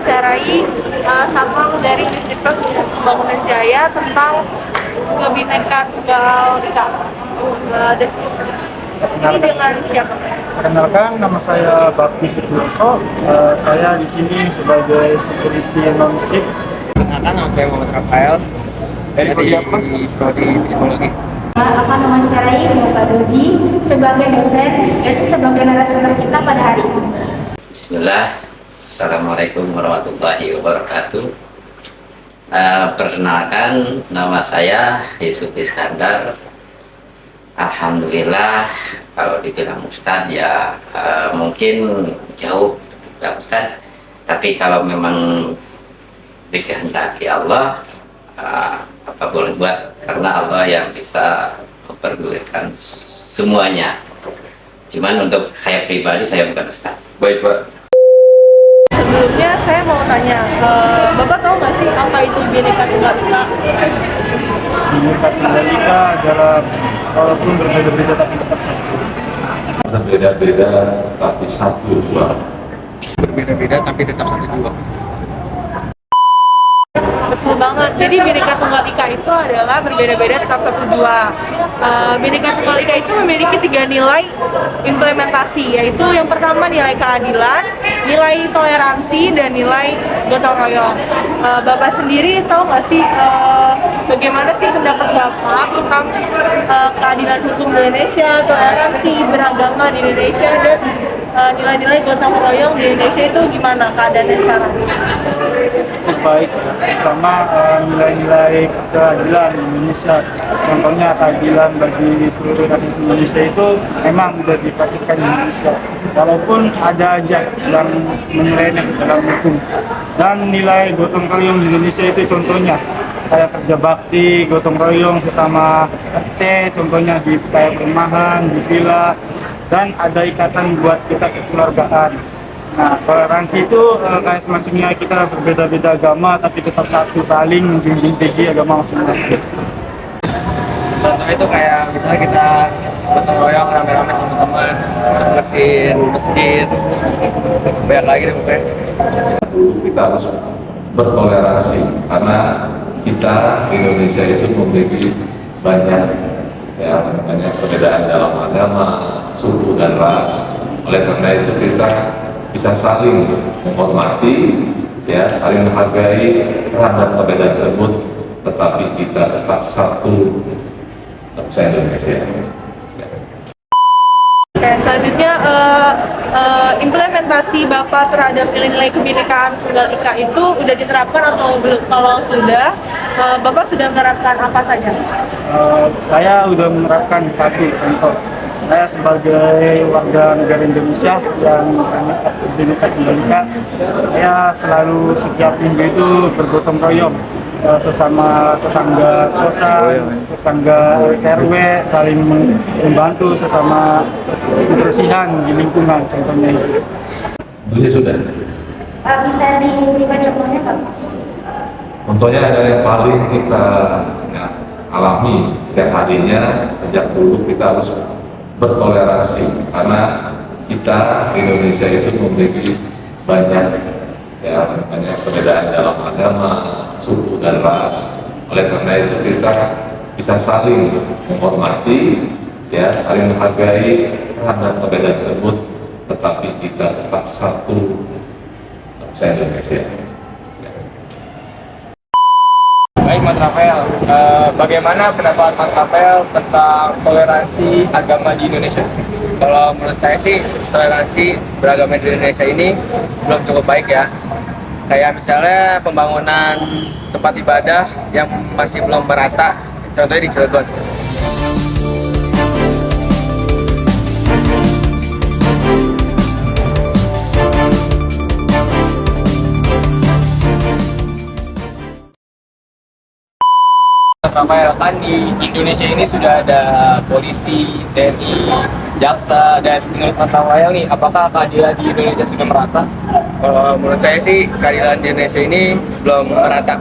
mewawancarai satpam dari Institut Pembangunan Jaya tentang Kebinekaan Tunggal Ika. Ini dengan siapa? Perkenalkan, nama saya Bakti Sutioso. Saya di sini sebagai security non-sip. Perkenalkan, nama saya Muhammad Rafael dari Prodi Psikologi. Akan mewawancarai Bapak Dodi sebagai dosen, yaitu sebagai narasumber kita pada hari ini. Bismillah, Assalamualaikum warahmatullahi wabarakatuh. Perkenalkan, nama saya Yusuf Iskandar. Alhamdulillah, kalau dibilang Ustadz ya mungkin jauh bilang Ustadz, tapi kalau memang dikehendaki Allah, apa boleh buat, karena Allah yang bisa memperdulikan semuanya. Cuman untuk saya pribadi, saya bukan Ustadz. Baik, Pak. Sebelumnya saya mau tanya, Bapak tahu nggak sih apa itu Bhinneka Tunggal Ika? Bhinneka Tunggal Ika adalah walaupun berbeda-beda tapi tetap satu. Berbeda-beda tapi satu dua. Berbeda-beda tapi tetap satu dua. Betul banget. Jadi Bhinneka Tunggal Ika itu adalah berbeda-beda tetap satu jua. Bhinneka Tunggal Ika itu memiliki 3 nilai implementasi, yaitu yang pertama nilai keadilan, nilai toleransi, dan nilai gotong royong. Bapak sendiri tahu nggak sih bagaimana sih pendapat Bapak tentang keadilan hukum di Indonesia, toleransi beragama di Indonesia, dan nilai-nilai gotong royong di Indonesia itu gimana keadaannya sekarang? Cukup baik, terutama nilai-nilai keadilan di Indonesia. Contohnya keadilan bagi seluruh rakyat Indonesia itu memang sudah dipraktikkan di Indonesia, walaupun ada aja yang menyeleneh dalam hukum. Dan nilai gotong royong di Indonesia itu contohnya kayak kerja bakti, gotong royong sesama RT, contohnya di kayak perumahan, di villa, dan ada ikatan buat kita kekeluargaan. Nah, toleransi itu kayak semacamnya kita berbeda-beda agama tapi tetap satu, saling menjunjung tinggi agama masing-masing. Contoh itu kayak misalnya kita gotong royong rame-rame sama teman, bersihin masjid, banyak lagi deh pokoknya. Kita harus bertoleransi karena kita di Indonesia itu memiliki banyak perbedaan dalam agama, suku dan ras. Oleh karena itu kita bisa saling menghormati, saling menghargai terhadap perbedaan tersebut, tetapi kita tetap satu bangsa Indonesia. Oke, selanjutnya implementasi Bapak terhadap nilai-nilai Kebinekaan Tunggal Ika itu udah diterapkan atau belum? Kalau sudah, Bapak sudah menerapkan apa saja? Saya sudah menerapkan satu contoh. Saya sebagai warga negara Indonesia yang Bhinneka Tunggal Ika, saya selalu setiap minggu itu bergotong royong sesama tetangga kosan, tetangga RW, saling membantu sesama kebersihan di lingkungan, contohnya itu. Tentunya sudah. Bisa dibuka contohnya, Pak? Contohnya adalah yang paling kita alami setiap harinya. Sejak dulu kita harus bertoleransi karena kita di Indonesia itu memiliki banyak perbedaan dalam agama, suku dan ras. Oleh karena itu kita bisa saling menghormati, saling menghargai terhadap perbedaan tersebut, tetapi kita tetap satu bangsa Indonesia. Baik, Mas Rafael, bagaimana pendapat Mas Rafael tentang toleransi agama di Indonesia? Kalau menurut saya sih, toleransi beragama di Indonesia ini belum cukup baik ya. Kayak misalnya pembangunan tempat ibadah yang masih belum merata, contohnya di Cilegon. Rafael, kan di Indonesia ini sudah ada polisi, TNI, jaksa, dan menurut Mas Rafael nih, apakah keadilan di Indonesia sudah merata? Kalau menurut saya sih, keadilan di Indonesia ini belum merata.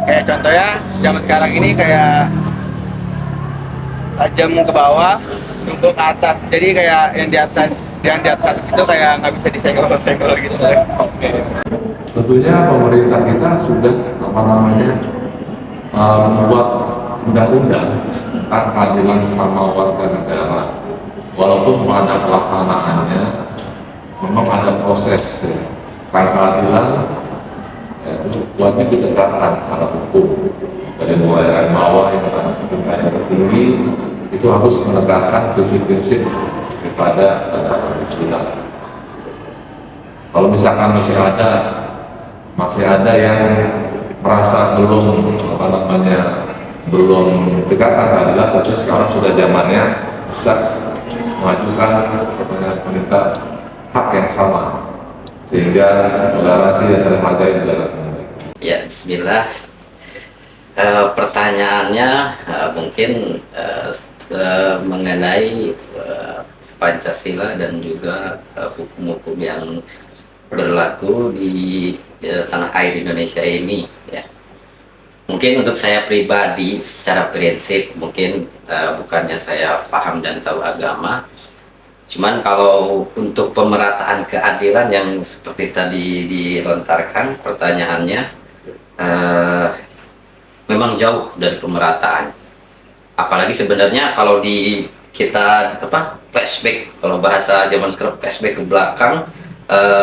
Kayak contohnya, zaman sekarang ini kayak tajam ke bawah, tumpul ke atas. Jadi kayak yang di atas itu kayak nggak bisa disenggol-senggol gitu. Oke. tentunya pemerintah kita sudah membuat undang-undang tentang keadilan sama warga negara. Walaupun pada pelaksanaannya memang ada proses ya. Keadilan itu wajib ditegakkan secara hukum dari mulai dari bawah yang tertinggi itu harus menegakkan prinsip-prinsip daripada dasar Islam. Kalau misalkan masih ada yang merasa belum belum tegakkan keadilan, tentu sekarang sudah zamannya bisa mengajukan kepada pemerintah hak yang sama sehingga toleransi dan saling menghargai dalam. Ya, Bismillah. Pertanyaannya mungkin mengenai Pancasila dan juga hukum-hukum yang berlaku di tanah air Indonesia ini, ya. Mungkin untuk saya pribadi secara prinsip mungkin bukannya saya paham dan tahu agama, cuman kalau untuk pemerataan keadilan yang seperti tadi dilontarkan pertanyaannya, memang jauh dari pemerataan. Apalagi sebenarnya kalau kita flashback, kalau bahasa zaman sekarang flashback ke belakang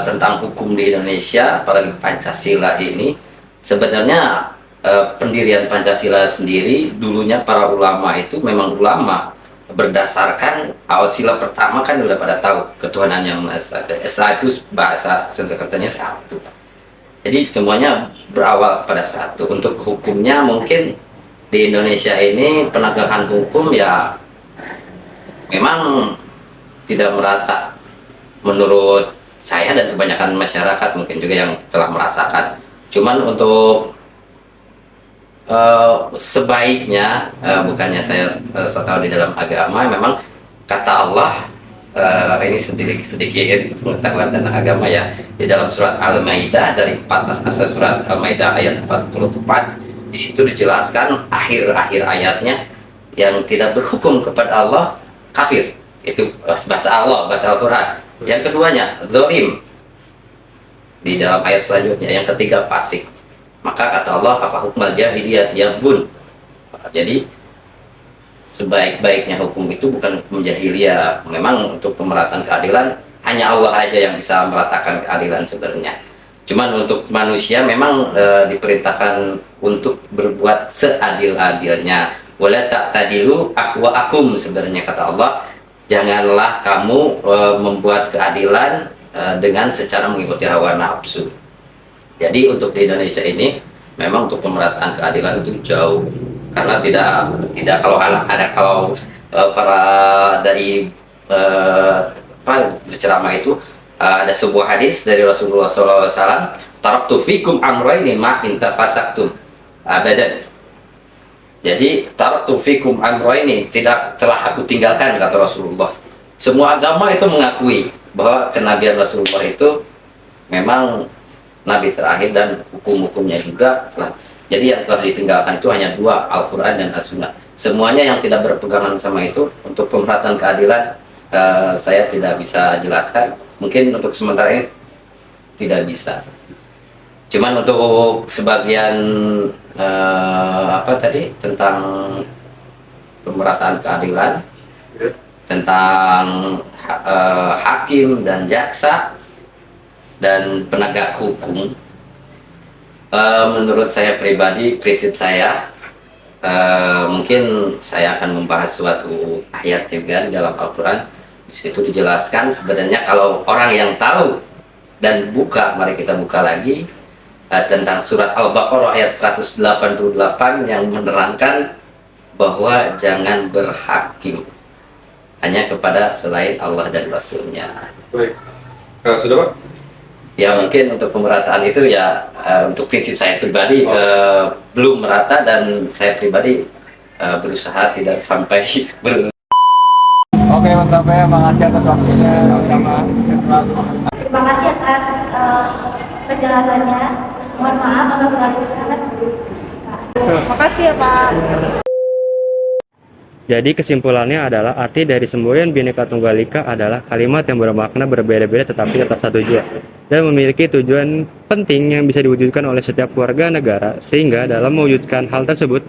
tentang hukum di Indonesia, apalagi Pancasila ini, sebenarnya pendirian Pancasila sendiri dulunya para ulama itu memang ulama berdasarkan sila pertama kan udah pada tahu ketuhanan yang Maha Esa itu bahasa Sanskertanya satu. Jadi semuanya berawal pada satu. Untuk hukumnya mungkin di Indonesia ini penegakan hukum ya memang tidak merata menurut saya dan kebanyakan masyarakat mungkin juga yang telah merasakan. Cuman untuk sebaiknya bukannya saya tahu di dalam agama, memang kata Allah ini sedikit pengetahuan tentang agama ya, di dalam surat Al-Maidah dari 14 surat Al-Maidah ayat 44, di situ dijelaskan akhir ayatnya yang tidak berhukum kepada Allah kafir, itu bahasa Allah, bahasa Al-Quran. Yang keduanya zalim di dalam ayat selanjutnya, yang ketiga fasik. Maka kata Allah, afa hukmal jahiliyah yabghun. Jadi sebaik-baiknya hukum itu bukan hukum jahiliyah. Memang untuk pemerataan keadilan hanya Allah aja yang bisa meratakan keadilan sebenarnya. Cuman untuk manusia memang diperintahkan untuk berbuat seadil-adilnya. Wala ta'tadilu ahwa'akum, sebenarnya kata Allah, janganlah kamu membuat keadilan dengan secara mengikuti hawa nafsu. Jadi untuk di Indonesia ini memang untuk pemerataan keadilan itu jauh, karena tidak kalau para dari berceramah itu ada sebuah hadis dari Rasulullah SAW, taraktu fikum amrayni ma intafasaktum abadan. Jadi taraktu fikum amrayni, telah aku tinggalkan, kata Rasulullah. Semua agama itu mengakui bahwa kenabian Rasulullah itu memang nabi terakhir dan hukum-hukumnya juga telah. Jadi yang telah ditinggalkan itu hanya dua, Al-Quran dan As-Sunnah. Semuanya yang tidak berpegangan sama itu, untuk pemerataan keadilan saya tidak bisa jelaskan. Mungkin untuk sementara ini tidak bisa. Cuman untuk sebagian tentang pemerataan keadilan, tentang hakim dan jaksa dan penegak hukum, menurut saya pribadi, prinsip saya, mungkin saya akan membahas suatu ayat juga di dalam Al-Quran. Di situ dijelaskan sebenarnya kalau orang yang tahu dan buka, mari kita buka lagi tentang surat Al-Baqarah ayat 188 yang menerangkan bahwa jangan berhakim hanya kepada selain Allah dan Rasulnya. Baik, sudah Pak? Ya mungkin untuk pemerataan itu ya untuk prinsip saya pribadi belum merata, dan saya pribadi berusaha tidak sampai Oke Mas Rafael, makasih atas waktunya, sama selalu. Terima kasih atas penjelasannya. Mohon maaf apabila ada kesalahan. Makasih ya Pak. Jadi kesimpulannya adalah arti dari semboyan Bhinneka Tunggal Ika adalah kalimat yang bermakna berbeda-beda tetapi tetap satu tujuan dan memiliki tujuan penting yang bisa diwujudkan oleh setiap warga negara, sehingga dalam mewujudkan hal tersebut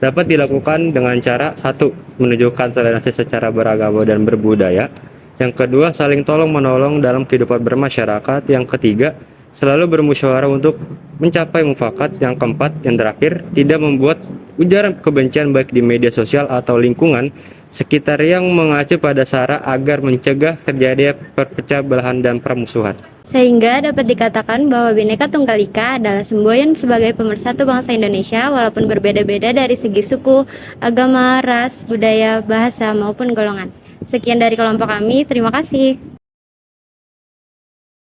dapat dilakukan dengan cara: satu, menunjukkan toleransi secara beragama dan berbudaya; yang kedua, saling tolong-menolong dalam kehidupan bermasyarakat; yang ketiga, selalu bermusyawarah untuk mencapai mufakat; yang keempat, yang terakhir, tidak membuat ujaran kebencian baik di media sosial atau lingkungan sekitar yang mengacu pada SARA agar mencegah terjadi perpecah belahan dan permusuhan. Sehingga dapat dikatakan bahwa Bhinneka Tunggal Ika adalah semboyan sebagai pemersatu bangsa Indonesia walaupun berbeda-beda dari segi suku, agama, ras, budaya, bahasa, maupun golongan. Sekian dari kelompok kami, terima kasih.